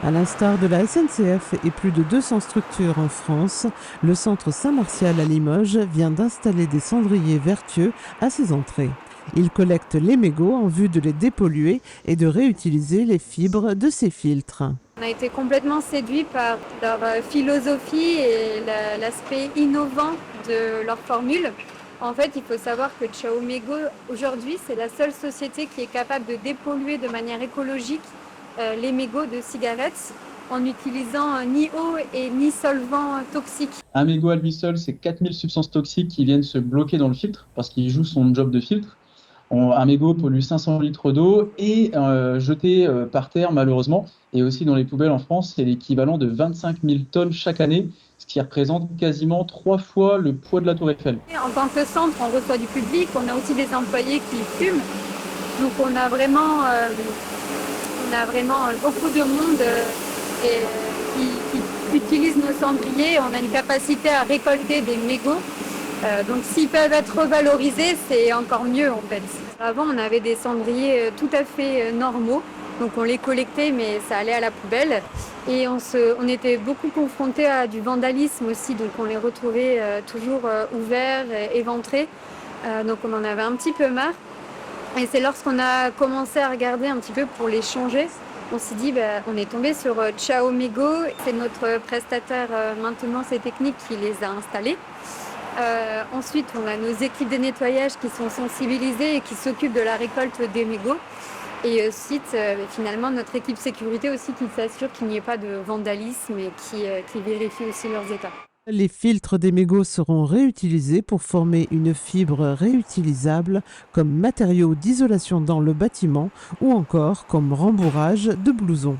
À l'instar de la SNCF et plus de 200 structures en France, le centre Saint-Martial à Limoges vient d'installer des cendriers vertueux à ses entrées. Il collecte les mégots en vue de les dépolluer et de réutiliser les fibres de ces filtres. On a été complètement séduits par leur philosophie et l'aspect innovant de leur formule. En fait, il faut savoir que Ciao Mego, aujourd'hui, c'est la seule société qui est capable de dépolluer de manière écologique les mégots de cigarettes en n'utilisant ni eau et ni solvant toxiques. Un mégot à lui seul, c'est 4000 substances toxiques qui viennent se bloquer dans le filtre parce qu'il joue son job de filtre. Un mégot pollue 500 litres d'eau et jeté par terre, malheureusement, et aussi dans les poubelles en France, c'est l'équivalent de 25 000 tonnes chaque année, ce qui représente quasiment 3 fois le poids de la Tour Eiffel. En tant que centre, on reçoit du public, on a aussi des employés qui fument. Donc on a vraiment beaucoup de monde qui utilise nos cendriers. On a une capacité à récolter des mégots. Donc s'ils peuvent être revalorisés, c'est encore mieux en fait. Avant, on avait des cendriers tout à fait normaux. Donc on les collectait, mais ça allait à la poubelle. Et on était beaucoup confrontés à du vandalisme aussi. Donc on les retrouvait toujours ouverts, éventrés. Donc on en avait un petit peu marre. Et c'est lorsqu'on a commencé à regarder un petit peu pour les changer, on s'est dit, on est tombé sur Ciao Mego. C'est notre prestataire maintenance et technique qui les a installés. Ensuite, on a nos équipes de nettoyage qui sont sensibilisées et qui s'occupent de la récolte des mégots. Et ensuite, finalement, notre équipe sécurité aussi qui s'assure qu'il n'y ait pas de vandalisme et qui vérifie aussi leurs états. Les filtres des mégots seront réutilisés pour former une fibre réutilisable comme matériau d'isolation dans le bâtiment ou encore comme rembourrage de blousons.